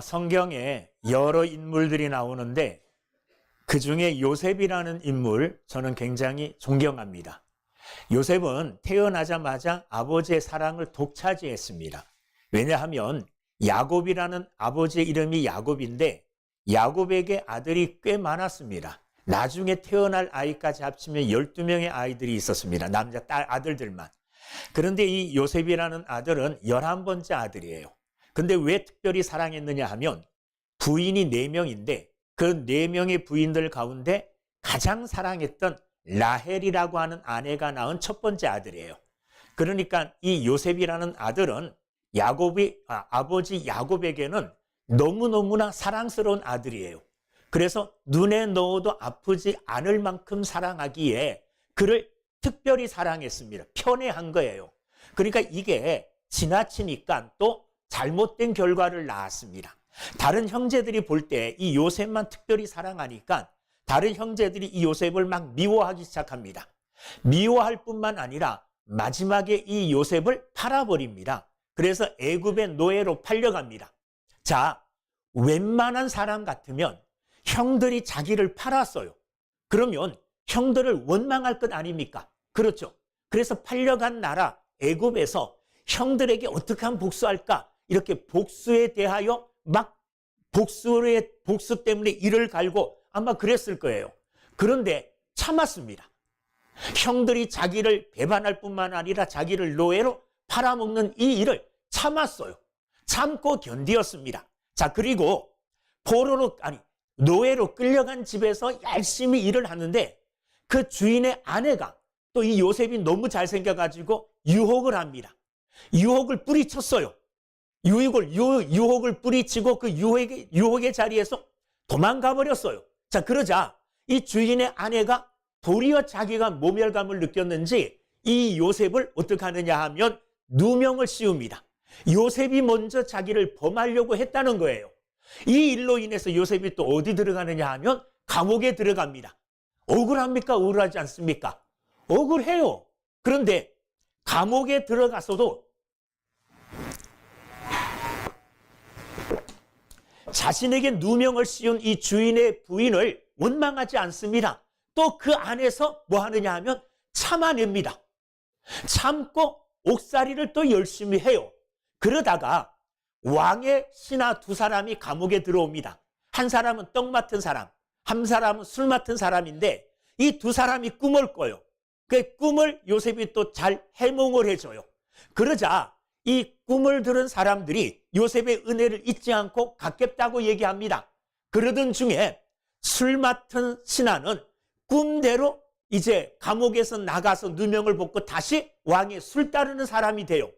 성경에 여러 인물들이 나오는데 그 중에 요셉이라는 인물 저는 굉장히 존경합니다. 요셉은 태어나자마자 아버지의 사랑을 독차지했습니다. 왜냐하면 야곱이라는 아버지의 이름이 야곱인데 야곱에게 아들이 꽤 많았습니다. 나중에 태어날 아이까지 합치면 12명의 아이들이 있었습니다. 남자 딸 아들들만. 그런데 이 요셉이라는 아들은 11번째 아들이에요. 근데 왜 특별히 사랑했느냐 하면 부인이 4명인데 그 4명의 부인들 가운데 가장 사랑했던 라헬이라고 하는 아내가 낳은 첫 번째 아들이에요. 그러니까 이 요셉이라는 아들은 아버지 야곱에게는 너무너무나 사랑스러운 아들이에요. 그래서 눈에 넣어도 아프지 않을 만큼 사랑하기에 그를 특별히 사랑했습니다. 편애한 거예요. 그러니까 이게 지나치니까 또 잘못된 결과를 낳았습니다. 다른 형제들이 볼 때 이 요셉만 특별히 사랑하니까 다른 형제들이 이 요셉을 막 미워하기 시작합니다. 미워할 뿐만 아니라 마지막에 이 요셉을 팔아버립니다. 그래서 애굽의 노예로 팔려갑니다. 자, 웬만한 사람 같으면 형들이 자기를 팔았어요. 그러면 형들을 원망할 것 아닙니까? 그렇죠. 그래서 팔려간 나라 애굽에서 형들에게 어떻게 하면 복수할까? 이렇게 복수에 대하여 막 복수 때문에 이를 갈고 아마 그랬을 거예요. 그런데 참았습니다. 형들이 자기를 배반할 뿐만 아니라 자기를 노예로 팔아먹는 이 일을 참았어요. 참고 견디었습니다. 자, 그리고 노예로 끌려간 집에서 열심히 일을 하는데 그 주인의 아내가 또 이 요셉이 너무 잘생겨가지고 유혹을 합니다. 유혹을 뿌리쳤어요. 유혹을 뿌리치고 그 유혹의 자리에서 도망가 버렸어요. 자, 그러자 이 주인의 아내가 도리어 자기가 모멸감을 느꼈는지 이 요셉을 어떻게 하느냐 하면 누명을 씌웁니다. 요셉이 먼저 자기를 범하려고 했다는 거예요. 이 일로 인해서 요셉이 또 어디 들어가느냐 하면 감옥에 들어갑니다. 억울합니까? 억울하지 않습니까? 억울해요. 그런데 감옥에 들어가서도 자신에게 누명을 씌운 이 주인의 부인을 원망하지 않습니다. 또 그 안에서 뭐 하느냐 하면 참아냅니다. 참고 옥살이를 또 열심히 해요. 그러다가 왕의 신하 2사람이 감옥에 들어옵니다. 한 사람은 떡 맡은 사람, 한 사람은 술 맡은 사람인데 이 2사람이 꿈을 꿔요. 그 꿈을 요셉이 또 잘 해몽을 해줘요. 그러자 이 꿈을 들은 사람들이 요셉의 은혜를 잊지 않고 갚겠다고 얘기합니다. 그러던 중에 술 맡은 신하는 꿈대로 이제 감옥에서 나가서 누명을 벗고 다시 왕의 술 따르는 사람이 돼요.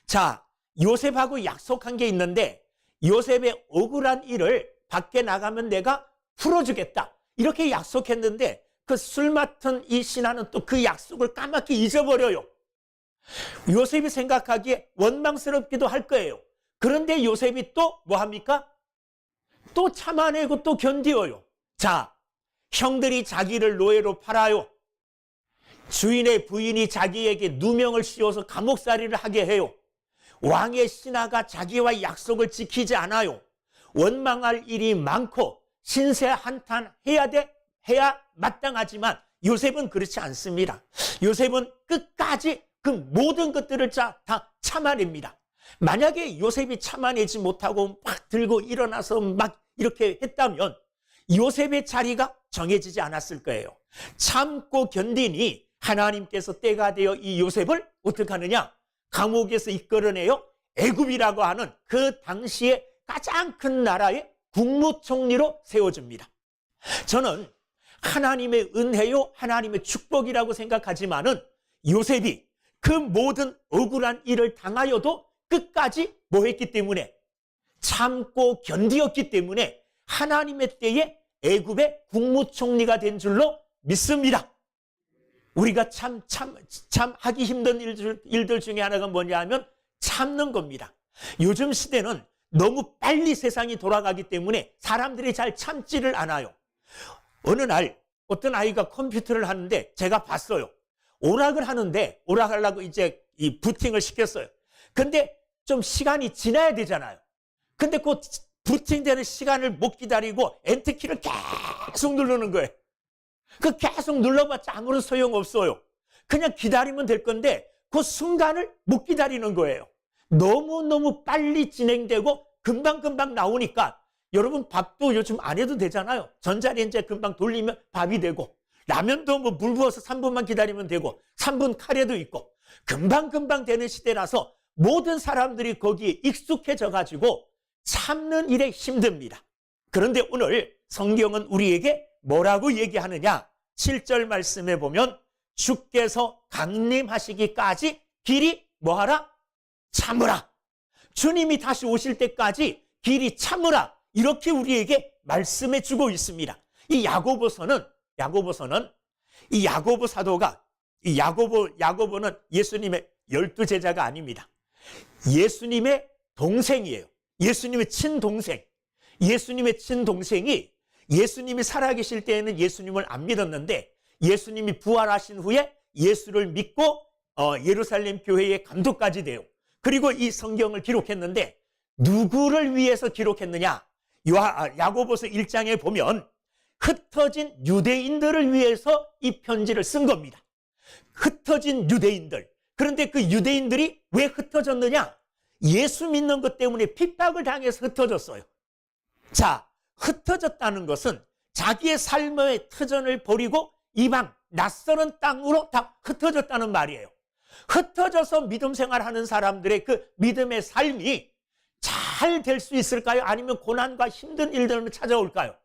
자, 요셉하고 약속한 게 있는데 요셉의 억울한 일을 밖에 나가면 내가 풀어주겠다. 이렇게 약속했는데 그 술 맡은 이 신하는 또 그 약속을 까맣게 잊어버려요. 요셉이 생각하기에 원망스럽기도 할 거예요. 그런데 요셉이 또 뭐 합니까? 또 참아내고 또 견디어요. 자, 형들이 자기를 노예로 팔아요. 주인의 부인이 자기에게 누명을 씌워서 감옥살이를 하게 해요. 왕의 신하가 자기와 약속을 지키지 않아요. 원망할 일이 많고 신세 한탄 해야 마땅하지만 요셉은 그렇지 않습니다. 요셉은 끝까지 그 모든 것들을 다 참아냅니다. 만약에 요셉이 참아내지 못하고 막 들고 일어나서 막 이렇게 했다면 요셉의 자리가 정해지지 않았을 거예요. 참고 견디니 하나님께서 때가 되어 이 요셉을 어떻게 하느냐? 감옥에서 이끌어내요. 애굽이라고 하는 그 당시에 가장 큰 나라의 국무총리로 세워집니다. 저는 하나님의 은혜요, 하나님의 축복이라고 생각하지만은 요셉이 그 모든 억울한 일을 당하여도 끝까지 뭐 했기 때문에 참고 견디었기 때문에 하나님의 때에 애굽의 국무총리가 된 줄로 믿습니다. 우리가 참 하기 힘든 일들 중에 하나가 뭐냐 하면 참는 겁니다. 요즘 시대는 너무 빨리 세상이 돌아가기 때문에 사람들이 잘 참지를 않아요. 어느 날 어떤 아이가 컴퓨터를 하는데 제가 봤어요. 오락을 하는데 오락하려고 이제 이 부팅을 시켰어요. 근데 좀 시간이 지나야 되잖아요. 근데 그 부팅되는 시간을 못 기다리고 엔트키를 계속 누르는 거예요. 그 계속 눌러봤자 아무런 소용없어요. 그냥 기다리면 될 건데 그 순간을 못 기다리는 거예요. 너무너무 빨리 진행되고 금방금방 나오니까 여러분 밥도 요즘 안 해도 되잖아요. 전자레인지에 금방 돌리면 밥이 되고 라면도 뭐 물 부어서 3분만 기다리면 되고 3분 카레도 있고 금방금방 되는 시대라서 모든 사람들이 거기에 익숙해져 가지고 참는 일에 힘듭니다. 그런데 오늘 성경은 우리에게 뭐라고 얘기하느냐? 7절 말씀에 보면 주께서 강림하시기까지 길이 뭐하라? 참으라. 주님이 다시 오실 때까지 길이 참으라. 이렇게 우리에게 말씀해 주고 있습니다. 이 야고보서는 이 야고보 사도가 야고보는 예수님의 12제자가 아닙니다. 예수님의 동생이에요. 예수님의 친동생. 예수님의 친동생이 예수님이 살아계실 때에는 예수님을 안 믿었는데 예수님이 부활하신 후에 예수를 믿고 예루살렘 교회의 감독까지 돼요. 그리고 이 성경을 기록했는데 누구를 위해서 기록했느냐? 야고보서 1장에 보면 흩어진 유대인들을 위해서 이 편지를 쓴 겁니다. 흩어진 유대인들. 그런데 그 유대인들이 왜 흩어졌느냐? 예수 믿는 것 때문에 핍박을 당해서 흩어졌어요. 자, 흩어졌다는 것은 자기의 삶의 터전을 버리고 이방 낯설은 땅으로 다 흩어졌다는 말이에요. 흩어져서 믿음 생활하는 사람들의 그 믿음의 삶이 잘 될 수 있을까요? 아니면 고난과 힘든 일들만 찾아올까요?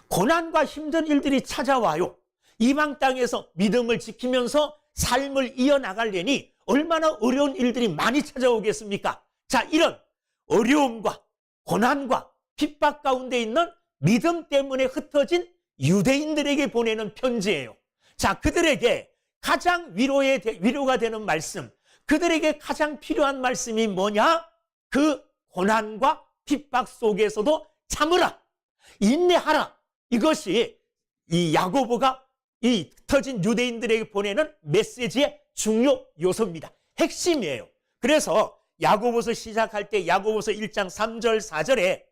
고난과 힘든 일들이 찾아와요. 이방 땅에서 믿음을 지키면서 삶을 이어나가려니 얼마나 어려운 일들이 많이 찾아오겠습니까? 자, 이런 어려움과 고난과 핍박 가운데 있는 믿음 때문에 흩어진 유대인들에게 보내는 편지예요. 자, 그들에게 가장 위로가 되는 말씀, 그들에게 가장 필요한 말씀이 뭐냐? 그 고난과 핍박 속에서도 참으라, 인내하라. 이것이 이 야고보가 이 흩어진 유대인들에게 보내는 메시지의 중요 요소입니다. 핵심이에요. 그래서 야고보서 시작할 때 야고보서 1장 3절 4절에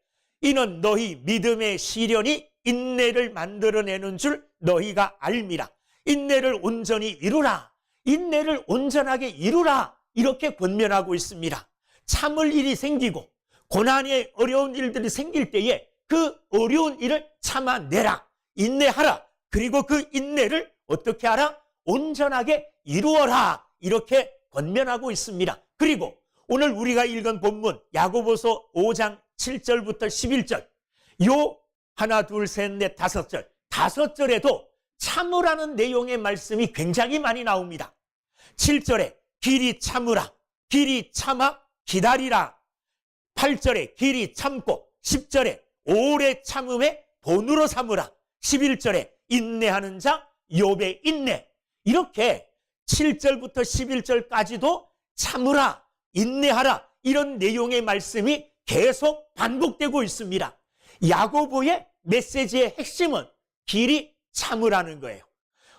이는 너희 믿음의 시련이 인내를 만들어내는 줄 너희가 알미라. 인내를 온전히 이루라. 인내를 온전하게 이루라. 이렇게 권면하고 있습니다. 참을 일이 생기고 고난의 어려운 일들이 생길 때에 그 어려운 일을 참아내라. 인내하라. 그리고 그 인내를 어떻게 하라? 온전하게 이루어라. 이렇게 권면하고 있습니다. 그리고 오늘 우리가 읽은 본문 야고보서 5장 7절부터 11절 요 하나 둘 셋 넷 다섯 절 5절에도 참으라는 내용의 말씀이 굉장히 많이 나옵니다. 7절에 길이 참으라. 길이 참아 기다리라. 8절에 길이 참고 10절에 오래 참음에 본으로 삼으라. 11절에 인내하는 자 욥의 인내. 이렇게 7절부터 11절까지도 참으라, 인내하라 이런 내용의 말씀이 계속 반복되고 있습니다. 야고보의 메시지의 핵심은 길이 참으라는 거예요.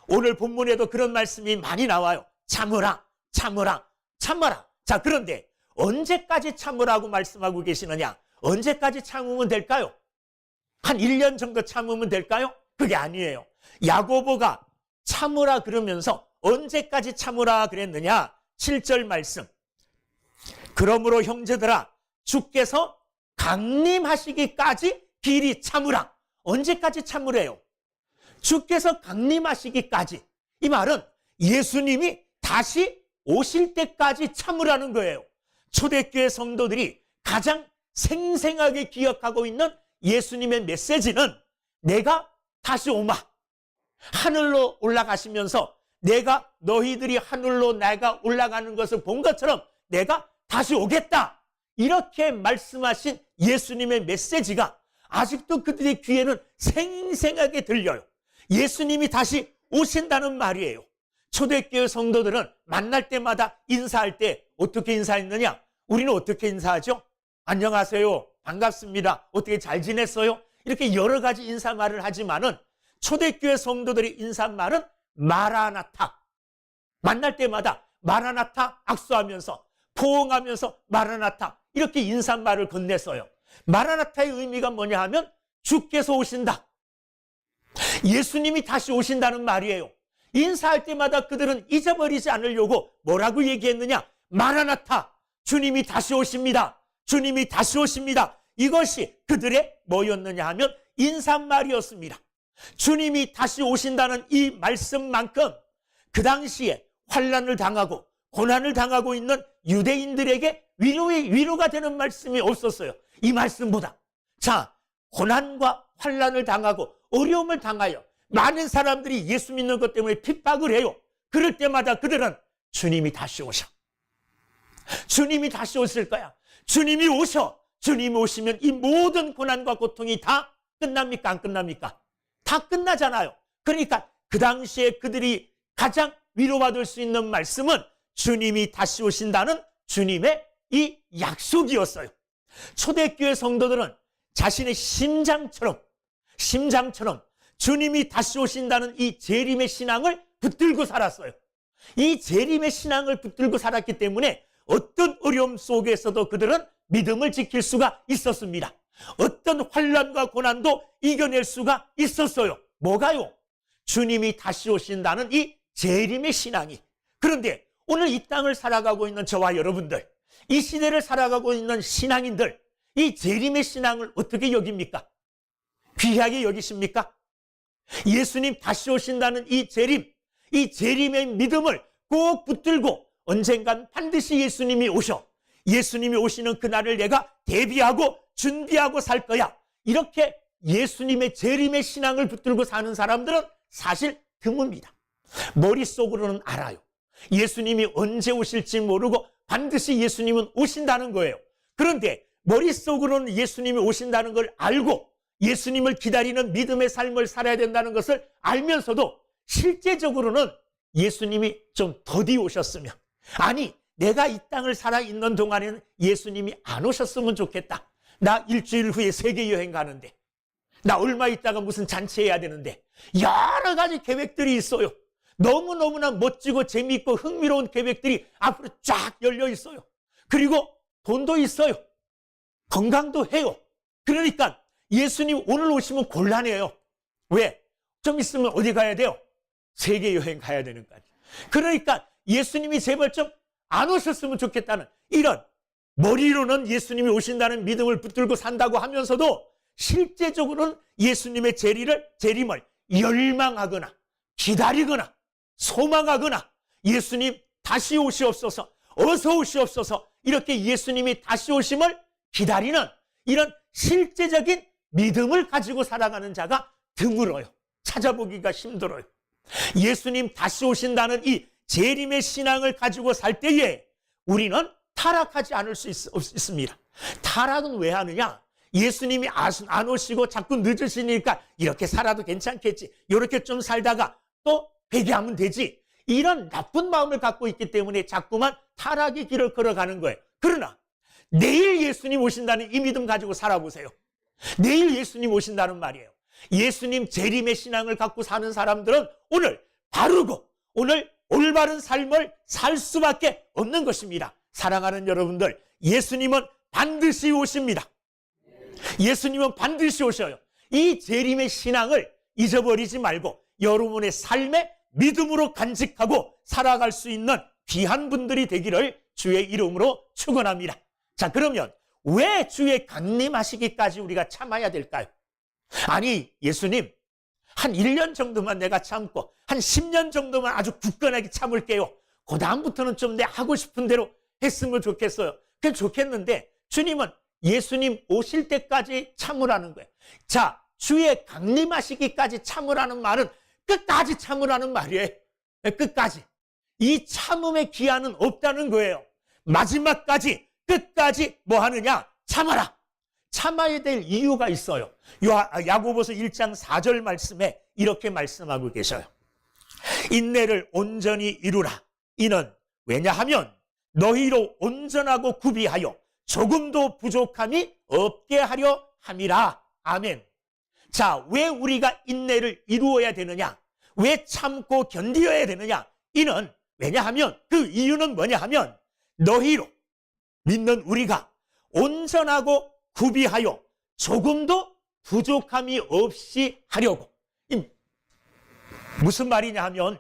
오늘 본문에도 그런 말씀이 많이 나와요. 참으라, 참으라, 참아라. 자, 그런데 언제까지 참으라고 말씀하고 계시느냐? 언제까지 참으면 될까요? 한 1년 정도 참으면 될까요? 그게 아니에요. 야고보가 참으라 그러면서 언제까지 참으라 그랬느냐? 7절 말씀. 그러므로 형제들아 주께서 강림하시기까지 길이 참으라. 언제까지 참으래요? 주께서 강림하시기까지. 이 말은 예수님이 다시 오실 때까지 참으라는 거예요. 초대교회 성도들이 가장 생생하게 기억하고 있는 예수님의 메시지는 내가 다시 오마. 하늘로 올라가시면서 내가 너희들이 하늘로 내가 올라가는 것을 본 것처럼 내가 다시 오겠다. 이렇게 말씀하신 예수님의 메시지가 아직도 그들의 귀에는 생생하게 들려요. 예수님이 다시 오신다는 말이에요. 초대교회 성도들은 만날 때마다 인사할 때 어떻게 인사했느냐? 우리는 어떻게 인사하죠? 안녕하세요. 반갑습니다. 어떻게 잘 지냈어요? 이렇게 여러 가지 인사말을 하지만은 초대교회 성도들의 인사말은 마라나타. 만날 때마다 마라나타 악수하면서 포옹하면서 마라나타 이렇게 인사말을 건넸어요. 마라나타의 의미가 뭐냐 하면 주께서 오신다. 예수님이 다시 오신다는 말이에요. 인사할 때마다 그들은 잊어버리지 않으려고 뭐라고 얘기했느냐? 마라나타, 주님이 다시 오십니다. 주님이 다시 오십니다. 이것이 그들의 뭐였느냐 하면 인사말이었습니다. 주님이 다시 오신다는 이 말씀만큼 그 당시에 환난을 당하고 고난을 당하고 있는 유대인들에게 위로가 되는 말씀이 없었어요. 이 말씀보다. 자, 고난과 환난을 당하고 어려움을 당하여 많은 사람들이 예수 믿는 것 때문에 핍박을 해요. 그럴 때마다 그들은 주님이 다시 오셔. 주님이 다시 오실 거야. 주님이 오셔. 주님이 오시면 이 모든 고난과 고통이 다 끝납니까? 안 끝납니까? 다 끝나잖아요. 그러니까 그 당시에 그들이 가장 위로받을 수 있는 말씀은 주님이 다시 오신다는 주님의 이 약속이었어요. 초대교회 성도들은 자신의 심장처럼 주님이 다시 오신다는 이 재림의 신앙을 붙들고 살았어요. 이 재림의 신앙을 붙들고 살았기 때문에 어떤 어려움 속에서도 그들은 믿음을 지킬 수가 있었습니다. 어떤 환난과 고난도 이겨낼 수가 있었어요. 뭐가요? 주님이 다시 오신다는 이 재림의 신앙이. 그런데 오늘 이 땅을 살아가고 있는 저와 여러분들, 이 시대를 살아가고 있는 신앙인들, 이 재림의 신앙을 어떻게 여깁니까? 귀하게 여기십니까? 예수님 다시 오신다는 이 재림의 믿음을 꼭 붙들고 언젠간 반드시 예수님이 오셔. 예수님이 오시는 그날을 내가 대비하고 준비하고 살 거야. 이렇게 예수님의 재림의 신앙을 붙들고 사는 사람들은 사실 드뭅니다. 머릿속으로는 알아요. 예수님이 언제 오실지 모르고 반드시 예수님은 오신다는 거예요. 그런데 머릿속으로는 예수님이 오신다는 걸 알고 예수님을 기다리는 믿음의 삶을 살아야 된다는 것을 알면서도 실제적으로는 예수님이 좀 더디 오셨으면, 아니 내가 이 땅을 살아있는 동안에는 예수님이 안 오셨으면 좋겠다. 나 일주일 후에 세계여행 가는데, 나 얼마 있다가 무슨 잔치해야 되는데, 여러 가지 계획들이 있어요. 너무너무나 멋지고 재미있고 흥미로운 계획들이 앞으로 쫙 열려 있어요. 그리고 돈도 있어요. 건강도 해요. 그러니까 예수님 오늘 오시면 곤란해요. 왜? 좀 있으면 어디 가야 돼요? 세계여행 가야 되는 거지. 그러니까 예수님이 제발 좀 안 오셨으면 좋겠다는 이런, 머리로는 예수님이 오신다는 믿음을 붙들고 산다고 하면서도 실제적으로는 예수님의 재림을 열망하거나 기다리거나 소망하거나, 예수님 다시 오시옵소서, 어서 오시옵소서, 이렇게 예수님이 다시 오심을 기다리는 이런 실제적인 믿음을 가지고 살아가는 자가 드물어요. 찾아보기가 힘들어요. 예수님 다시 오신다는 이 재림의 신앙을 가지고 살 때에 우리는 타락하지 않을 수 있습니다. 타락은 왜 하느냐? 예수님이 안 오시고 자꾸 늦으시니까 이렇게 살아도 괜찮겠지, 이렇게 좀 살다가 또 회개하면 되지, 이런 나쁜 마음을 갖고 있기 때문에 자꾸만 타락의 길을 걸어가는 거예요. 그러나 내일 예수님 오신다는 이 믿음 가지고 살아보세요. 내일 예수님 오신다는 말이에요. 예수님 재림의 신앙을 갖고 사는 사람들은 오늘 바르고 오늘 올바른 삶을 살 수밖에 없는 것입니다. 사랑하는 여러분들, 예수님은 반드시 오십니다. 예수님은 반드시 오셔요. 이 재림의 신앙을 잊어버리지 말고 여러분의 삶에 믿음으로 간직하고 살아갈 수 있는 귀한 분들이 되기를 주의 이름으로 축원합니다. 자, 그러면 왜 주의 강림하시기까지 우리가 참아야 될까요? 아니, 예수님 한 1년 정도만 내가 참고 한 10년 정도만 아주 굳건하게 참을게요. 그 다음부터는 좀 내 하고 싶은 대로 했으면 좋겠어요. 그게 좋겠는데 주님은 예수님 오실 때까지 참으라는 거예요. 자, 주의 강림하시기까지 참으라는 말은 끝까지 참으라는 말이에요. 끝까지. 이 참음의 기한은 없다는 거예요. 마지막까지, 끝까지 뭐 하느냐? 참아라. 참아야 될 이유가 있어요. 야고보서 1장 4절 말씀에 이렇게 말씀하고 계셔요. 인내를 온전히 이루라. 이는 왜냐하면 너희로 온전하고 구비하여 조금도 부족함이 없게 하려 함이라. 아멘. 자, 왜 우리가 인내를 이루어야 되느냐? 왜 참고 견디어야 되느냐? 이는 왜냐하면, 그 이유는 뭐냐 하면 너희로, 믿는 우리가 온전하고 구비하여 조금도 부족함이 없이 하려고. 무슨 말이냐 하면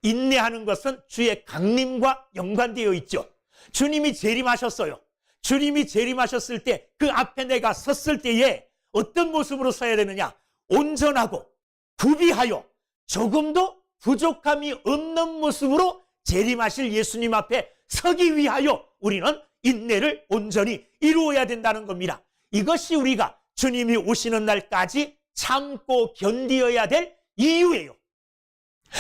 인내하는 것은 주의 강림과 연관되어 있죠. 주님이 재림하셨어요. 주님이 재림하셨을 때 그 앞에 내가 섰을 때에 어떤 모습으로 서야 되느냐? 온전하고 구비하여 조금도 부족함이 없는 모습으로 재림하실 예수님 앞에 서기 위하여 우리는 인내를 온전히 이루어야 된다는 겁니다. 이것이 우리가 주님이 오시는 날까지 참고 견디어야 될 이유예요.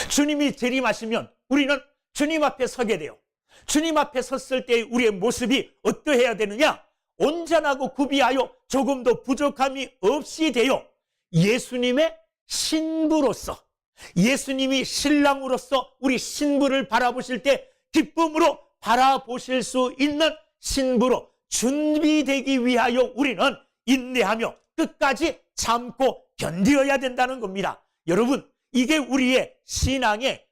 주님이 재림하시면 우리는 주님 앞에 서게 돼요. 주님 앞에 섰을 때 우리의 모습이 어떠해야 되느냐? 온전하고 구비하여 조금도 부족함이 없이 되어 예수님의 신부로서, 예수님이 신랑으로서 우리 신부를 바라보실 때 기쁨으로 바라보실 수 있는 신부로 준비되기 위하여 우리는 인내하며 끝까지 참고 견디어야 된다는 겁니다. 여러분, 이게 우리의 신앙의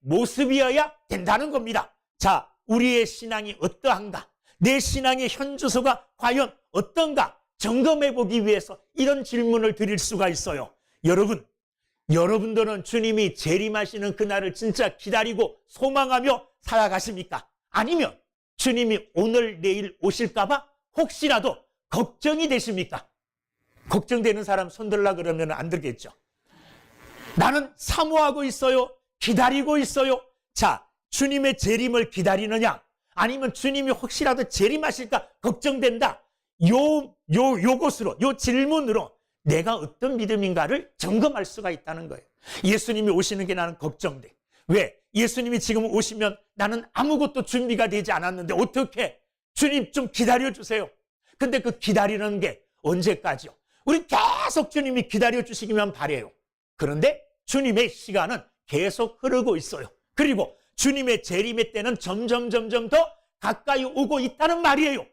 모습이어야 된다는 겁니다. 자, 우리의 신앙이 어떠한가? 내 신앙의 현주소가 과연 어떤가? 점검해 보기 위해서 이런 질문을 드릴 수가 있어요. 여러분들은 주님이 재림하시는 그날을 진짜 기다리고 소망하며 살아가십니까? 아니면 주님이 오늘 내일 오실까봐 혹시라도 걱정이 되십니까? 걱정되는 사람 손들라 그러면 안 들겠죠. 나는 사모하고 있어요. 기다리고 있어요. 자, 주님의 재림을 기다리느냐? 아니면 주님이 혹시라도 재림하실까 걱정된다. 요 질문으로 내가 어떤 믿음인가를 점검할 수가 있다는 거예요. 예수님이 오시는 게 나는 걱정돼. 왜? 예수님이 지금 오시면 나는 아무것도 준비가 되지 않았는데 어떻게? 주님 좀 기다려주세요. 근데 그 기다리는 게 언제까지요? 우리 계속 주님이 기다려주시기만 바래요. 그런데 주님의 시간은 계속 흐르고 있어요. 그리고 주님의 재림의 때는 점점 더 가까이 오고 있다는 말이에요.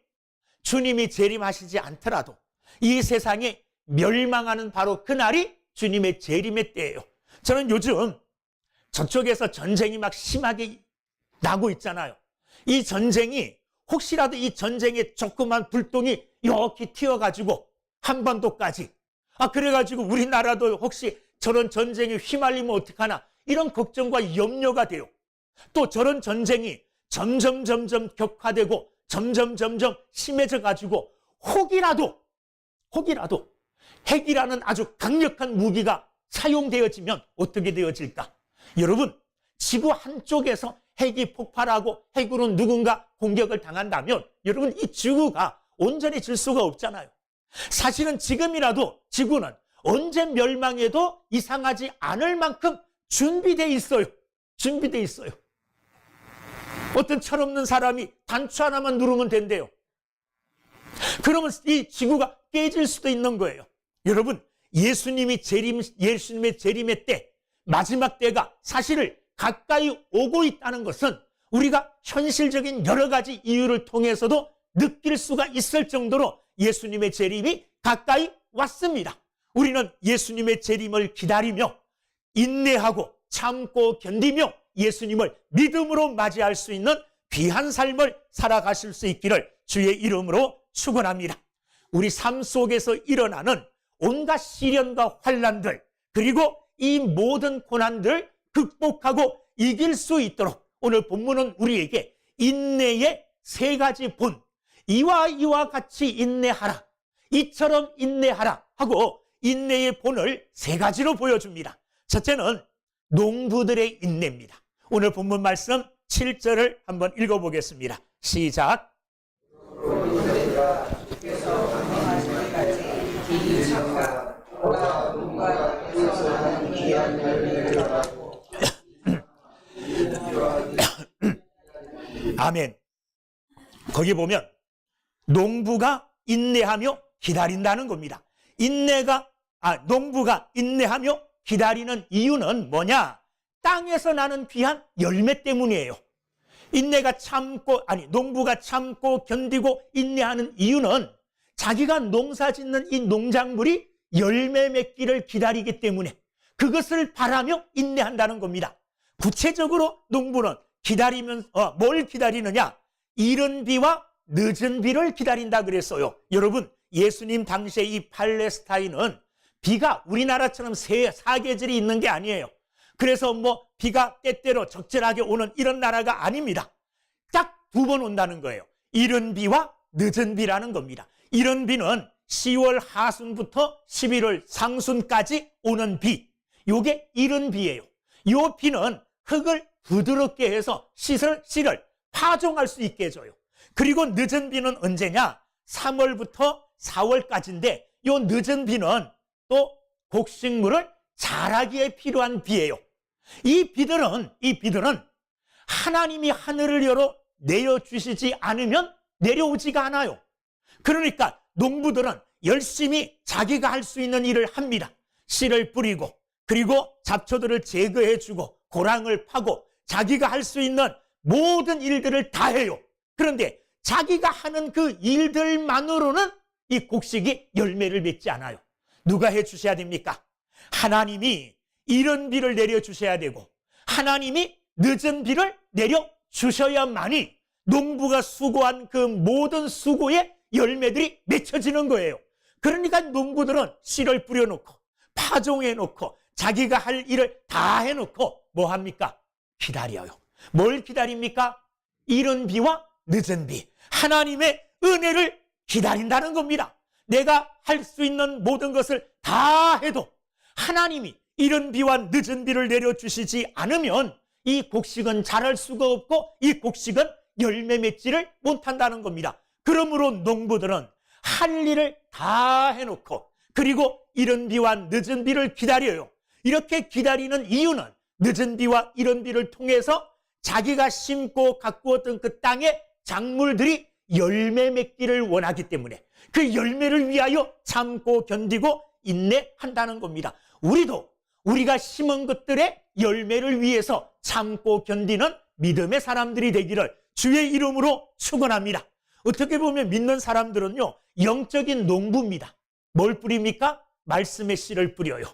주님이 재림하시지 않더라도 이 세상에 멸망하는 바로 그날이 주님의 재림의 때예요. 저는 요즘 저쪽에서 전쟁이 막 심하게 나고 있잖아요. 이 전쟁이 혹시라도 이 전쟁에 조그만 불똥이 이렇게 튀어가지고 한반도까지 그래가지고 우리나라도 혹시 저런 전쟁에 휘말리면 어떡하나 이런 걱정과 염려가 돼요. 또 저런 전쟁이 점점 격화되고 점점 심해져 가지고 혹이라도 핵이라는 아주 강력한 무기가 사용되어지면 어떻게 되어질까? 여러분, 지구 한쪽에서 핵이 폭발하고 핵으로 누군가 공격을 당한다면 여러분 이 지구가 온전해질 수가 없잖아요. 사실은 지금이라도 지구는 언제 멸망해도 이상하지 않을 만큼 준비되어 있어요. 어떤 철없는 사람이 단추 하나만 누르면 된대요. 그러면 이 지구가 깨질 수도 있는 거예요. 여러분, 예수님의 재림의 때, 마지막 때가 사실을 가까이 오고 있다는 것은 우리가 현실적인 여러 가지 이유를 통해서도 느낄 수가 있을 정도로 예수님의 재림이 가까이 왔습니다. 우리는 예수님의 재림을 기다리며 인내하고 참고 견디며 예수님을 믿음으로 맞이할 수 있는 귀한 삶을 살아가실 수 있기를 주의 이름으로 축원합니다. 우리 삶 속에서 일어나는 온갖 시련과 환난들 그리고 이 모든 고난들을 극복하고 이길 수 있도록 오늘 본문은 우리에게 인내의 세 가지 본, 이와 같이 인내하라, 이처럼 인내하라 하고 인내의 본을 세 가지로 보여줍니다. 첫째는 농부들의 인내입니다. 오늘 본문 말씀 7절을 한번 읽어보겠습니다. 시작. 아멘. 거기 보면 농부가 인내하며 기다린다는 겁니다. 농부가 인내하며 기다리는 이유는 뭐냐? 땅에서 나는 귀한 열매 때문이에요. 농부가 참고 견디고 인내하는 이유는 자기가 농사 짓는 이 농작물이 열매 맺기를 기다리기 때문에 그것을 바라며 인내한다는 겁니다. 구체적으로 농부는 뭘 기다리느냐? 이른 비와 늦은 비를 기다린다 그랬어요. 여러분, 예수님 당시에 이 팔레스타인은 비가 우리나라처럼 사계절이 있는 게 아니에요. 그래서 뭐 비가 때때로 적절하게 오는 이런 나라가 아닙니다. 딱 두 번 온다는 거예요. 이른 비와 늦은 비라는 겁니다. 이른 비는 10월 하순부터 11월 상순까지 오는 비, 요게 이른 비예요. 요 비는 흙을 부드럽게 해서 씨를 파종할 수 있게 해줘요. 그리고 늦은 비는 언제냐? 3월부터 4월까지인데 요 늦은 비는 또 곡식물을 자라기에 필요한 비예요. 이 비들은 하나님이 하늘을 열어 내려주시지 않으면 내려오지가 않아요. 그러니까 농부들은 열심히 자기가 할 수 있는 일을 합니다. 씨를 뿌리고, 그리고 잡초들을 제거해주고, 고랑을 파고, 자기가 할 수 있는 모든 일들을 다 해요. 그런데 자기가 하는 그 일들만으로는 이 곡식이 열매를 맺지 않아요. 누가 해주셔야 됩니까? 하나님이 이른 비를 내려주셔야 되고, 하나님이 늦은 비를 내려주셔야만이 농부가 수고한 그 모든 수고의 열매들이 맺혀지는 거예요. 그러니까 농부들은 씨를 뿌려놓고 파종해놓고 자기가 할 일을 다 해놓고 뭐 합니까? 기다려요. 뭘 기다립니까? 이른 비와 늦은 비, 하나님의 은혜를 기다린다는 겁니다. 내가 할 수 있는 모든 것을 다 해도 하나님이 이른 비와 늦은 비를 내려주시지 않으면 이 곡식은 자랄 수가 없고 이 곡식은 열매 맺지를 못한다는 겁니다. 그러므로 농부들은 할 일을 다 해놓고 그리고 이른 비와 늦은 비를 기다려요. 이렇게 기다리는 이유는 늦은 비와 이른 비를 통해서 자기가 심고 가꾸었던 그 땅의 작물들이 열매 맺기를 원하기 때문에 그 열매를 위하여 참고 견디고 인내한다는 겁니다. 우리도 우리가 심은 것들의 열매를 위해서 참고 견디는 믿음의 사람들이 되기를 주의 이름으로 축원합니다. 어떻게 보면 믿는 사람들은요, 영적인 농부입니다. 뭘 뿌립니까? 말씀의 씨를 뿌려요.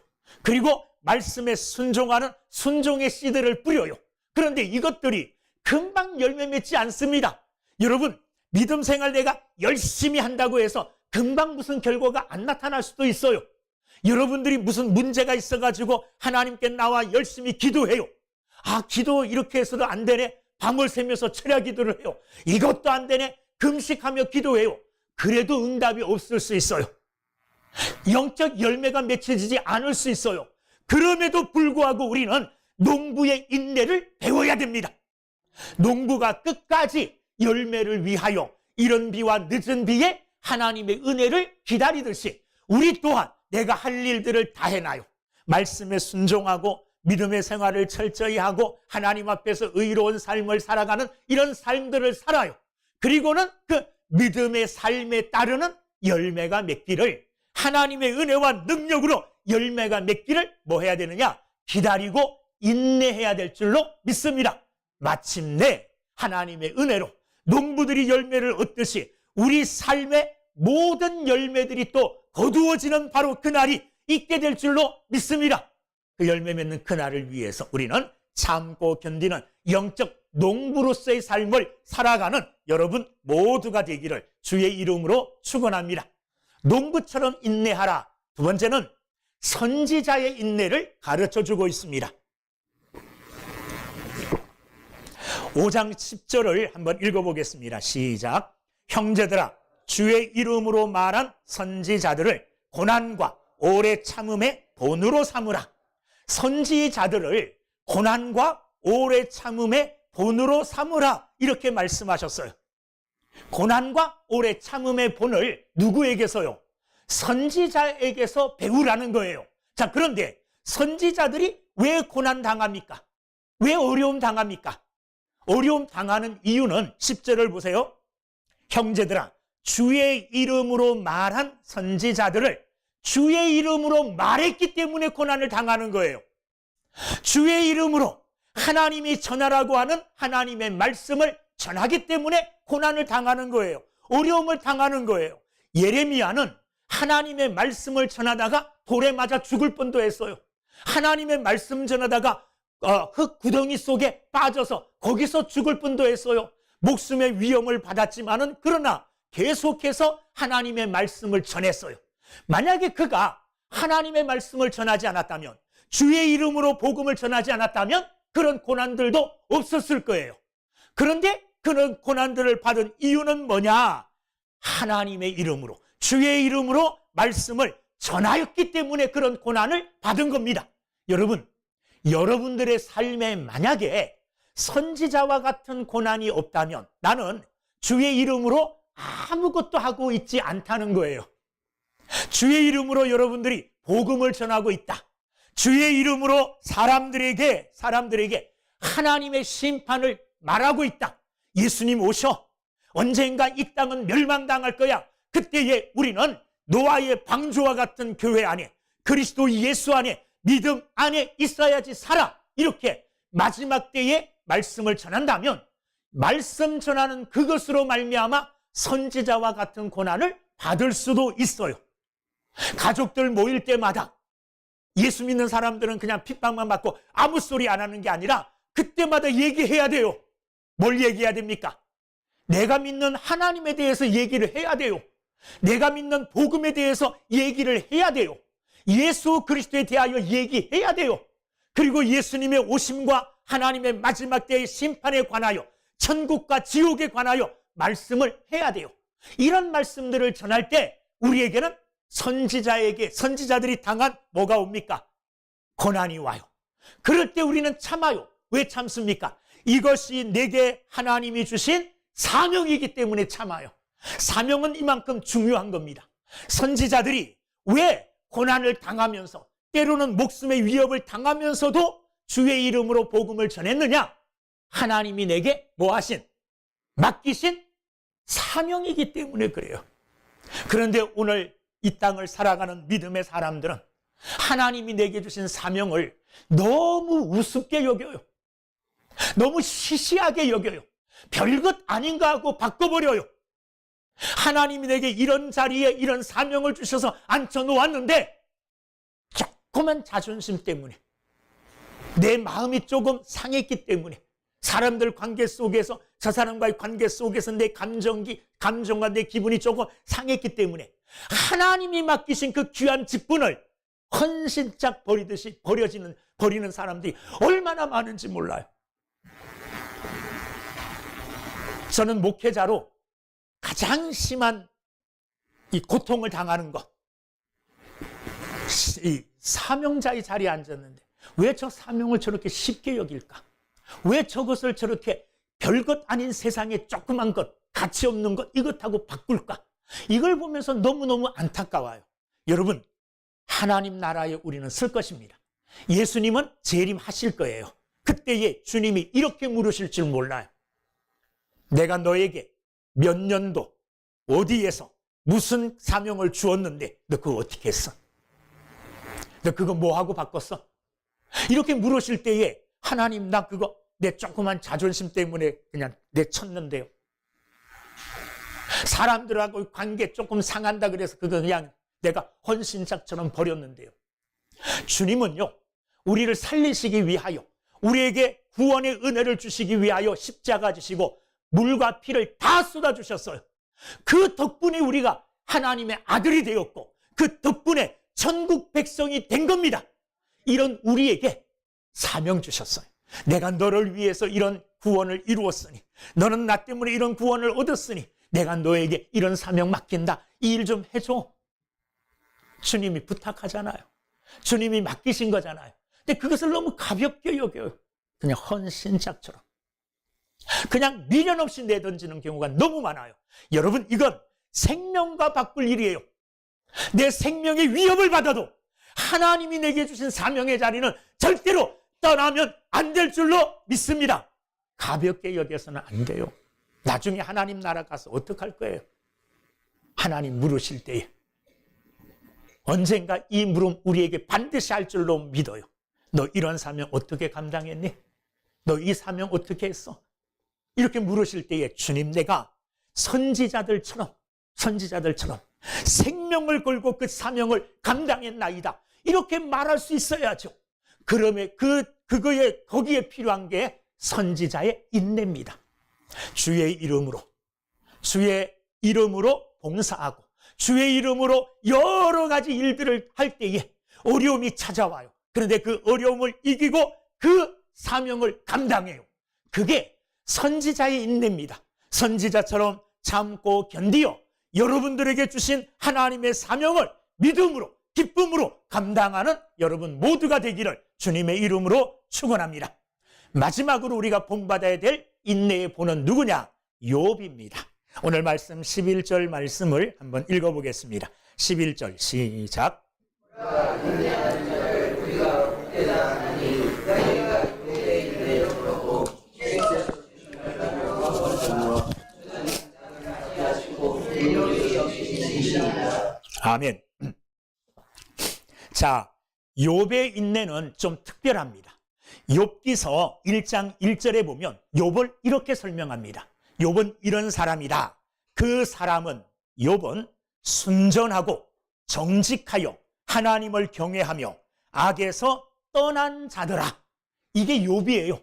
그리고 말씀에 순종하는 순종의 씨들을 뿌려요. 그런데 이것들이 금방 열매 맺지 않습니다. 여러분, 믿음 생활 내가 열심히 한다고 해서 금방 무슨 결과가 안 나타날 수도 있어요. 여러분들이 무슨 문제가 있어가지고 하나님께 나와 열심히 기도해요. 아, 기도 이렇게 해서도 안 되네. 밤을 새면서 철야 기도를 해요. 이것도 안 되네. 금식하며 기도해요. 그래도 응답이 없을 수 있어요. 영적 열매가 맺혀지지 않을 수 있어요. 그럼에도 불구하고 우리는 농부의 인내를 배워야 됩니다. 농부가 끝까지 열매를 위하여 이른 비와 늦은 비에 하나님의 은혜를 기다리듯이 우리 또한 내가 할 일들을 다 해놔요. 말씀에 순종하고 믿음의 생활을 철저히 하고 하나님 앞에서 의로운 삶을 살아가는 이런 삶들을 살아요. 그리고는 그 믿음의 삶에 따르는 열매가 맺기를, 하나님의 은혜와 능력으로 열매가 맺기를 뭐 해야 되느냐? 기다리고 인내해야 될 줄로 믿습니다. 마침내 하나님의 은혜로 농부들이 열매를 얻듯이 우리 삶의 모든 열매들이 또 거두어지는 바로 그날이 있게 될 줄로 믿습니다. 그 열매 맺는 그날을 위해서 우리는 참고 견디는 영적 농부로서의 삶을 살아가는 여러분 모두가 되기를 주의 이름으로 축원합니다. 농부처럼 인내하라. 두 번째는 선지자의 인내를 가르쳐주고 있습니다. 5장 10절을 한번 읽어보겠습니다. 시작. 형제들아, 주의 이름으로 말한 선지자들을 고난과 오래 참음의 본으로 삼으라. 선지자들을 고난과 오래 참음의 본으로 삼으라, 이렇게 말씀하셨어요. 고난과 오래 참음의 본을 누구에게서요? 선지자에게서 배우라는 거예요. 자, 그런데 선지자들이 왜 고난 당합니까? 왜 어려움 당합니까? 어려움 당하는 이유는 10절을 보세요. 형제들아, 주의 이름으로 말한 선지자들을 주의 이름으로 말했기 때문에 고난을 당하는 거예요. 주의 이름으로 하나님이 전하라고 하는 하나님의 말씀을 전하기 때문에 고난을 당하는 거예요. 어려움을 당하는 거예요. 예레미야는 하나님의 말씀을 전하다가 돌에 맞아 죽을 뻔도 했어요. 하나님의 말씀 전하다가 흙 구덩이 속에 빠져서 거기서 죽을 뻔도 했어요. 목숨의 위험을 받았지만은 그러나 계속해서 하나님의 말씀을 전했어요. 만약에 그가 하나님의 말씀을 전하지 않았다면, 주의 이름으로 복음을 전하지 않았다면 그런 고난들도 없었을 거예요. 그런데 그런 고난들을 받은 이유는 뭐냐? 하나님의 이름으로, 주의 이름으로 말씀을 전하였기 때문에 그런 고난을 받은 겁니다. 여러분, 여러분들의 삶에 만약에 선지자와 같은 고난이 없다면 나는 주의 이름으로 아무것도 하고 있지 않다는 거예요. 주의 이름으로 여러분들이 복음을 전하고 있다. 주의 이름으로 사람들에게 하나님의 심판을 말하고 있다. 예수님 오셔. 언젠가 이 땅은 멸망당할 거야. 그때에 우리는 노아의 방주와 같은 교회 안에, 그리스도 예수 안에, 믿음 안에 있어야지 살아. 이렇게 마지막 때에 말씀을 전한다면 말씀 전하는 그것으로 말미암아 선지자와 같은 고난을 받을 수도 있어요. 가족들 모일 때마다 예수 믿는 사람들은 그냥 핍박만 받고 아무 소리 안 하는 게 아니라 그때마다 얘기해야 돼요. 뭘 얘기해야 됩니까? 내가 믿는 하나님에 대해서 얘기를 해야 돼요. 내가 믿는 복음에 대해서 얘기를 해야 돼요. 예수 그리스도에 대하여 얘기해야 돼요. 그리고 예수님의 오심과 하나님의 마지막 때의 심판에 관하여, 천국과 지옥에 관하여 말씀을 해야 돼요. 이런 말씀들을 전할 때 우리에게는 선지자들이 당한 뭐가 옵니까? 고난이 와요. 그럴 때 우리는 참아요. 왜 참습니까? 이것이 내게 하나님이 주신 사명이기 때문에 참아요. 사명은 이만큼 중요한 겁니다. 선지자들이 왜 고난을 당하면서, 때로는 목숨의 위협을 당하면서도 주의 이름으로 복음을 전했느냐? 하나님이 내게 맡기신 사명이기 때문에 그래요. 그런데 오늘 이 땅을 살아가는 믿음의 사람들은 하나님이 내게 주신 사명을 너무 우습게 여겨요. 너무 시시하게 여겨요. 별것 아닌가 하고 바꿔버려요. 하나님이 내게 이런 자리에 이런 사명을 주셔서 앉혀놓았는데 조그만 자존심 때문에, 내 마음이 조금 상했기 때문에, 사람들 관계 속에서, 저 사람과의 관계 속에서 내 감정과 내 기분이 조금 상했기 때문에 하나님이 맡기신 그 귀한 직분을 헌신짝 버리듯이 버리는 사람들이 얼마나 많은지 몰라요. 저는 목회자로 가장 심한 이 고통을 당하는 것, 이 사명자의 자리에 앉았는데 왜 저 사명을 저렇게 쉽게 여길까? 왜 저것을 저렇게 별것 아닌 세상에 조그만 것, 가치 없는 것, 이것하고 바꿀까? 이걸 보면서 너무너무 안타까워요. 여러분, 하나님 나라에 우리는 설 것입니다. 예수님은 재림하실 거예요. 그때에 주님이 이렇게 물으실 줄 몰라요. 내가 너에게 몇 년도 어디에서 무슨 사명을 주었는데 너 그거 어떻게 했어? 너 그거 뭐하고 바꿨어? 이렇게 물으실 때에 하나님, 나 그거 내 조그만 자존심 때문에 그냥 내쳤는데요. 사람들하고 관계 조금 상한다 그래서 그거 그냥 내가 헌신짝처럼 버렸는데요. 주님은요, 우리를 살리시기 위하여, 우리에게 구원의 은혜를 주시기 위하여 십자가 지시고 물과 피를 다 쏟아주셨어요. 그 덕분에 우리가 하나님의 아들이 되었고 그 덕분에 천국 백성이 된 겁니다. 이런 우리에게 사명 주셨어요. 내가 너를 위해서 이런 구원을 이루었으니, 너는 나 때문에 이런 구원을 얻었으니 내가 너에게 이런 사명 맡긴다. 이 일 좀 해줘. 주님이 부탁하잖아요. 주님이 맡기신 거잖아요. 근데 그것을 너무 가볍게 여겨요. 그냥 헌신짝처럼. 그냥 미련 없이 내던지는 경우가 너무 많아요. 여러분, 이건 생명과 바꿀 일이에요. 내 생명의 위협을 받아도 하나님이 내게 주신 사명의 자리는 절대로 떠나면 안 될 줄로 믿습니다. 가볍게 여겨서는 안 돼요. 나중에 하나님 나라 가서 어떡할 거예요? 하나님 물으실 때에 언젠가 이 물음 우리에게 반드시 할 줄로 믿어요. 너 이런 사명 어떻게 감당했니? 너 이 사명 어떻게 했어? 이렇게 물으실 때에 주님, 내가 선지자들처럼 생명을 걸고 그 사명을 감당했나이다. 이렇게 말할 수 있어야죠. 그러면 거기에 필요한 게 선지자의 인내입니다. 주의 이름으로 봉사하고 주의 이름으로 여러 가지 일들을 할 때에 어려움이 찾아와요. 그런데 그 어려움을 이기고 그 사명을 감당해요. 그게 선지자의 인내입니다. 선지자처럼 참고 견디어 여러분들에게 주신 하나님의 사명을 믿음으로 기쁨으로 감당하는 여러분 모두가 되기를 주님의 이름으로 축원합니다. 마지막으로 우리가 본받아야 될 인내의 본은 누구냐? 욥입니다. 오늘 말씀 11절 말씀을 한번 읽어보겠습니다. 11절 시작. 아멘. 자, 욥의 인내는 좀 특별합니다. 욥기서 1장 1절에 보면 욥을 이렇게 설명합니다. 욥은 이런 사람이다. 그 사람은 욥은 순전하고 정직하여 하나님을 경외하며 악에서 떠난 자더라. 이게 욥이에요.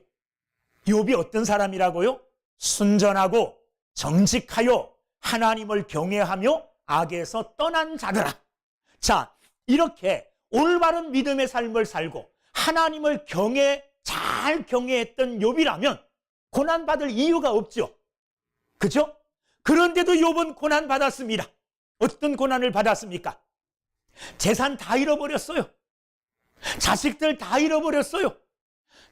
욥이 어떤 사람이라고요? 순전하고 정직하여 하나님을 경외하며 악에서 떠난 자더라. 자, 이렇게 올바른 믿음의 삶을 살고 하나님을 잘 경외했던 욥이라면 고난받을 이유가 없죠. 그죠? 그런데도 욥은 고난받았습니다. 어떤 고난을 받았습니까? 재산 다 잃어버렸어요. 자식들 다 잃어버렸어요.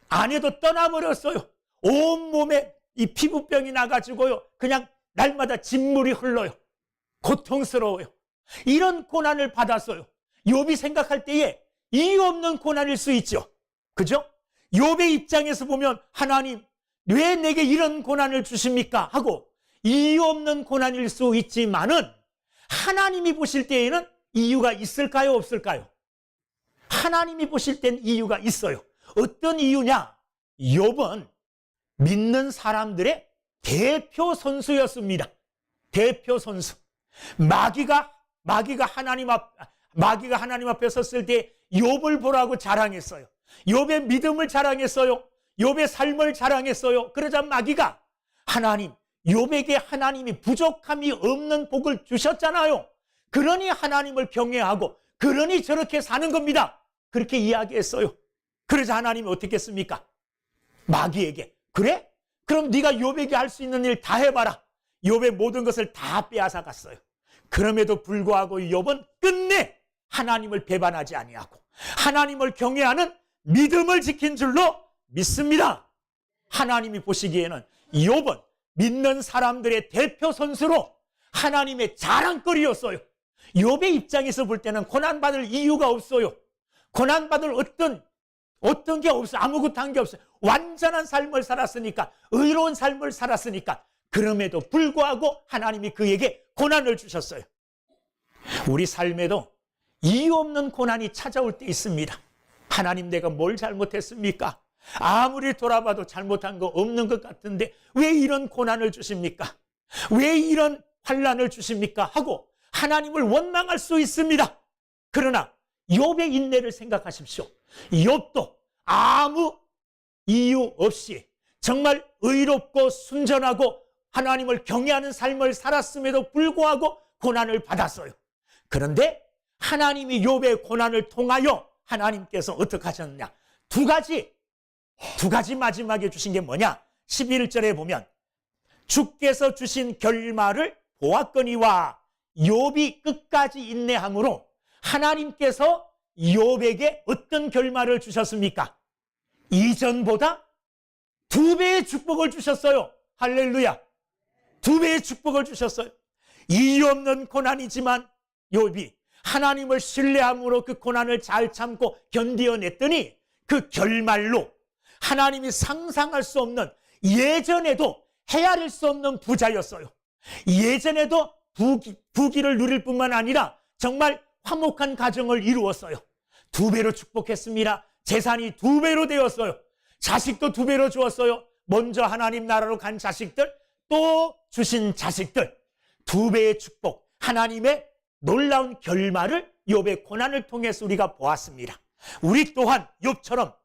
아내도 떠나버렸어요. 온몸에 이 피부병이 나가지고요. 그냥 날마다 진물이 흘러요. 고통스러워요. 이런 고난을 받았어요. 욥이 생각할 때에 이유 없는 고난일 수 있죠. 그죠? 욥의 입장에서 보면 하나님 왜 내게 이런 고난을 주십니까? 하고 이유 없는 고난일 수 있지만은 하나님이 보실 때에는 이유가 있을까요? 없을까요? 하나님이 보실 땐 이유가 있어요. 어떤 이유냐? 욥은 믿는 사람들의 대표 선수였습니다. 대표 선수. 마귀가 하나님 앞에 섰을 때 욥을 보라고 자랑했어요. 욥의 믿음을 자랑했어요. 욥의 삶을 자랑했어요. 그러자 마귀가 하나님, 욥에게 하나님이 부족함이 없는 복을 주셨잖아요. 그러니 하나님을 경외하고 그러니 저렇게 사는 겁니다. 그렇게 이야기했어요. 그러자 하나님이 어떻게 했습니까? 마귀에게 그래? 그럼 네가 욥에게 할 수 있는 일 다 해봐라. 욥의 모든 것을 다 빼앗아 갔어요. 그럼에도 불구하고 욥은 끝내 하나님을 배반하지 아니하고 하나님을 경외하는 믿음을 지킨 줄로 믿습니다. 하나님이 보시기에는 욥은 믿는 사람들의 대표 선수로 하나님의 자랑거리였어요. 욥의 입장에서 볼 때는 고난받을 이유가 없어요. 고난받을 어떤 게 없어요. 아무것도 한 게 없어요. 완전한 삶을 살았으니까, 의로운 삶을 살았으니까. 그럼에도 불구하고 하나님이 그에게 고난을 주셨어요. 우리 삶에도 이유 없는 고난이 찾아올 때 있습니다. 하나님, 내가 뭘 잘못했습니까? 아무리 돌아봐도 잘못한 거 없는 것 같은데 왜 이런 고난을 주십니까? 왜 이런 환난을 주십니까? 하고 하나님을 원망할 수 있습니다. 그러나 욥의 인내를 생각하십시오. 욥도 아무 이유 없이 정말 의롭고 순전하고 하나님을 경외하는 삶을 살았음에도 불구하고 고난을 받았어요. 그런데 하나님이 욥의 고난을 통하여 하나님께서 어떻게 하셨느냐? 두 가지 마지막에 주신 게 뭐냐? 11절에 보면 주께서 주신 결말을 보았거니와 욥이 끝까지 인내함으로 하나님께서 욥에게 어떤 결말을 주셨습니까? 이전보다 2배의 축복을 주셨어요. 할렐루야. 2배의 축복을 주셨어요. 이유 없는 고난이지만 욥이 하나님을 신뢰함으로 그 고난을 잘 참고 견디어냈더니 그 결말로 하나님이 상상할 수 없는, 예전에도 헤아릴 수 없는 부자였어요. 예전에도 부귀를 누릴 뿐만 아니라 정말 화목한 가정을 이루었어요. 2배로 축복했습니다. 재산이 2배로 되었어요. 자식도 2배로 주었어요. 먼저 하나님 나라로 간 자식들, 또 주신 자식들, 2배의 축복, 하나님의 놀라운 결말을 욥의 고난을 통해서 우리가 보았습니다. 우리 또한 욥처럼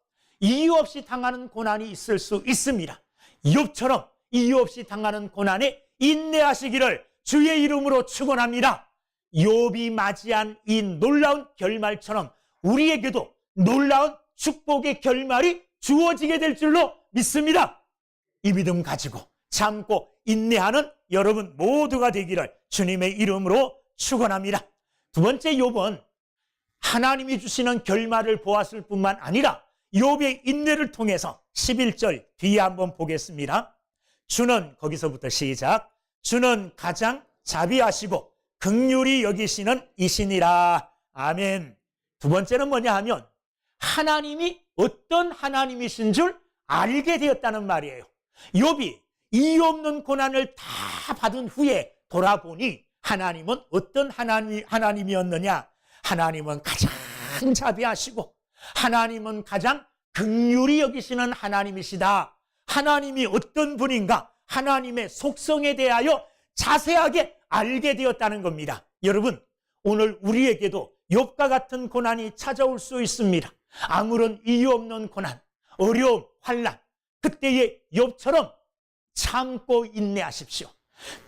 이유 없이 당하는 고난이 있을 수 있습니다. 욥처럼 이유 없이 당하는 고난에 인내하시기를 주의 이름으로 축원합니다. 욥이 맞이한 이 놀라운 결말처럼 우리에게도 놀라운 축복의 결말이 주어지게 될 줄로 믿습니다. 이 믿음 가지고 참고 인내하는 여러분 모두가 되기를 주님의 이름으로 축원합니다. 두 번째, 욥은 하나님이 주시는 결말을 보았을 뿐만 아니라 욥의 인내를 통해서 11절 뒤에 한번 보겠습니다. 주는, 거기서부터 시작, 주는 가장 자비하시고 긍휼히 여기시는 이시니라. 아멘. 두 번째는 뭐냐 하면 하나님이 어떤 하나님이신 줄 알게 되었다는 말이에요. 욥이 이유 없는 고난을 다 받은 후에 돌아보니 하나님은 어떤 하나님이었느냐? 하나님은 가장 자비하시고 하나님은 가장 긍휼히 여기시는 하나님이시다. 하나님이 어떤 분인가? 하나님의 속성에 대하여 자세하게 알게 되었다는 겁니다. 여러분, 오늘 우리에게도 욥과 같은 고난이 찾아올 수 있습니다. 아무런 이유 없는 고난, 어려움, 환난, 그때의 욥처럼 참고 인내하십시오.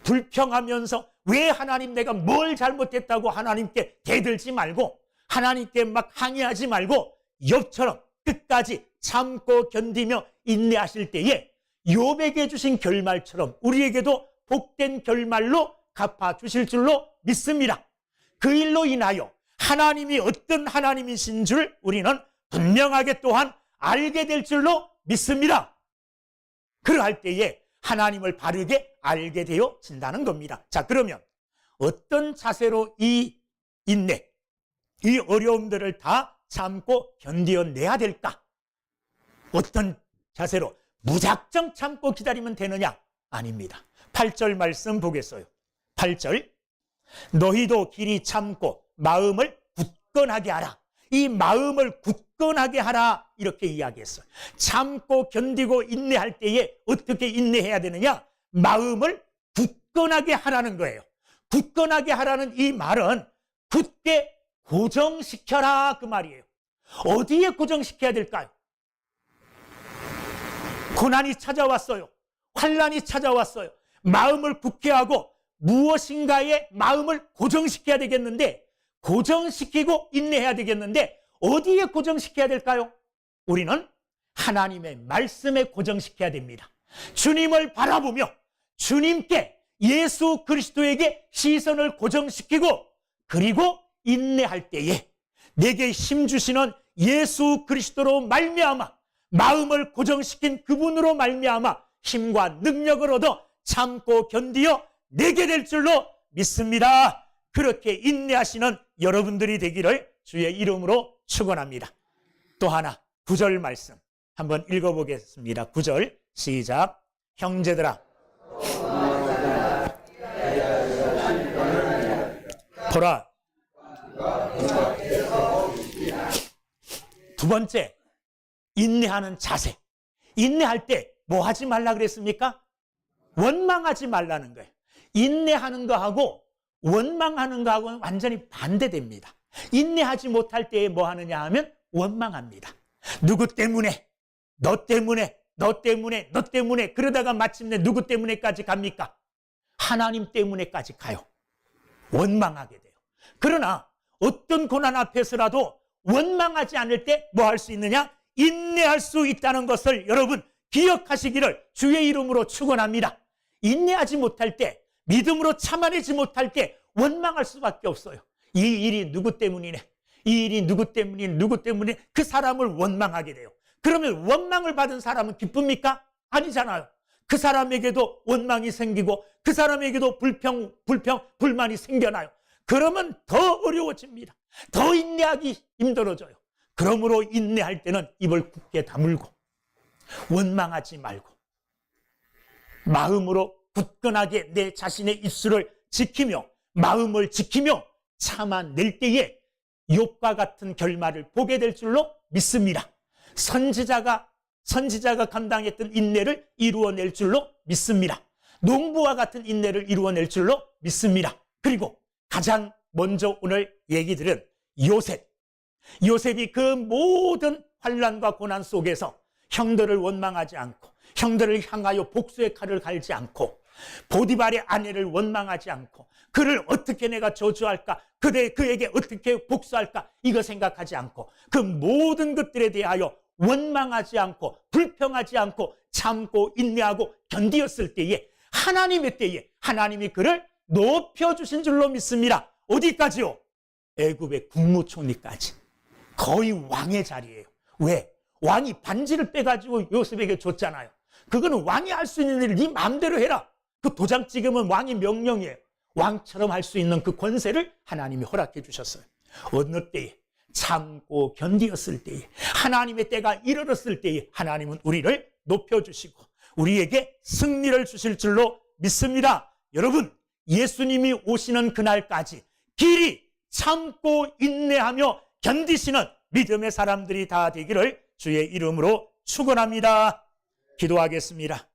불평하면서 왜 하나님 내가 뭘 잘못했다고 하나님께 대들지 말고 하나님께 막 항의하지 말고 욥처럼 끝까지 참고 견디며 인내하실 때에 욥에게 주신 결말처럼 우리에게도 복된 결말로 갚아주실 줄로 믿습니다. 그 일로 인하여 하나님이 어떤 하나님이신 줄 우리는 분명하게 또한 알게 될 줄로 믿습니다. 그러할 때에 하나님을 바르게 알게 되어진다는 겁니다. 자, 그러면 어떤 자세로 이 인내, 이 어려움들을 다 참고 견뎌내야 될까? 어떤 자세로 무작정 참고 기다리면 되느냐? 아닙니다. 8절 말씀 보겠어요. 8절, 너희도 길이 참고 마음을 굳건하게 하라. 이 마음을 굳건하게 하라, 이렇게 이야기했어요. 참고 견디고 인내할 때에 어떻게 인내해야 되느냐? 마음을 굳건하게 하라는 거예요. 굳건하게 하라는 이 말은 굳게 고정시켜라, 그 말이에요. 어디에 고정시켜야 될까요? 고난이 찾아왔어요. 환난이 찾아왔어요. 마음을 굳게 하고 무엇인가에 마음을 고정시켜야 되겠는데, 고정시키고 인내해야 되겠는데 어디에 고정시켜야 될까요? 우리는 하나님의 말씀에 고정시켜야 됩니다. 주님을 바라보며 주님께, 예수 그리스도에게 시선을 고정시키고, 그리고 인내할 때에 내게 힘 주시는 예수 그리스도로 말미암아, 마음을 고정시킨 그분으로 말미암아 힘과 능력을 얻어 참고 견디어 내게 될 줄로 믿습니다. 그렇게 인내하시는 여러분들이 되기를 주의 이름으로 축원합니다. 또 하나 9절 말씀 한번 읽어보겠습니다. 9절 시작. 형제들아, 보라. 두 번째, 인내하는 자세. 인내할 때 뭐 하지 말라 그랬습니까? 원망하지 말라는 거예요. 인내하는 거하고 원망하는 거하고는 완전히 반대됩니다. 인내하지 못할 때에 뭐 하느냐 하면 원망합니다. 누구 때문에, 너 때문에, 너 때문에, 너 때문에, 그러다가 마침내 누구 때문에까지 갑니까? 하나님 때문에까지 가요. 원망하게 돼요. 그러나 어떤 고난 앞에서라도 원망하지 않을 때 뭐 할 수 있느냐? 인내할 수 있다는 것을 여러분 기억하시기를 주의 이름으로 축원합니다. 인내하지 못할 때, 믿음으로 참아내지 못할 때 원망할 수밖에 없어요. 이 일이 누구 때문이네, 이 일이 누구 때문이네, 누구 때문에, 그 사람을 원망하게 돼요. 그러면 원망을 받은 사람은 기쁩니까? 아니잖아요. 그 사람에게도 원망이 생기고 그 사람에게도 불만이 생겨나요. 그러면 더 어려워집니다. 더 인내하기 힘들어져요. 그러므로 인내할 때는 입을 굳게 다물고 원망하지 말고 마음으로 굳건하게 내 자신의 입술을 지키며 마음을 지키며 참아낼 때에 욥과 같은 결말을 보게 될 줄로 믿습니다. 선지자가 감당했던 인내를 이루어낼 줄로 믿습니다. 농부와 같은 인내를 이루어낼 줄로 믿습니다. 그리고 가장 먼저 오늘 얘기 들은 요셉이 그 모든 환난과 고난 속에서 형들을 원망하지 않고 형들을 향하여 복수의 칼을 갈지 않고, 보디발의 아내를 원망하지 않고, 그를 어떻게 내가 저주할까, 그에게 어떻게 복수할까, 이거 생각하지 않고, 그 모든 것들에 대하여 원망하지 않고 불평하지 않고 참고 인내하고 견디었을 때에, 하나님의 때에 하나님이 그를 높여주신 줄로 믿습니다. 어디까지요? 애굽의 국무총리까지. 거의 왕의 자리예요. 왜? 왕이 반지를 빼가지고 요셉에게 줬잖아요. 그거는 왕이 할 수 있는 일을 네 마음대로 해라. 그 도장 찍으면 왕의 명령이에요. 왕처럼 할 수 있는 그 권세를 하나님이 허락해 주셨어요. 어느 때에? 참고 견디었을 때에, 하나님의 때가 이르렀을 때에 하나님은 우리를 높여주시고 우리에게 승리를 주실 줄로 믿습니다. 여러분, 예수님이 오시는 그날까지 길이 참고 인내하며 견디시는 믿음의 사람들이 다 되기를 주의 이름으로 축원합니다. 기도하겠습니다.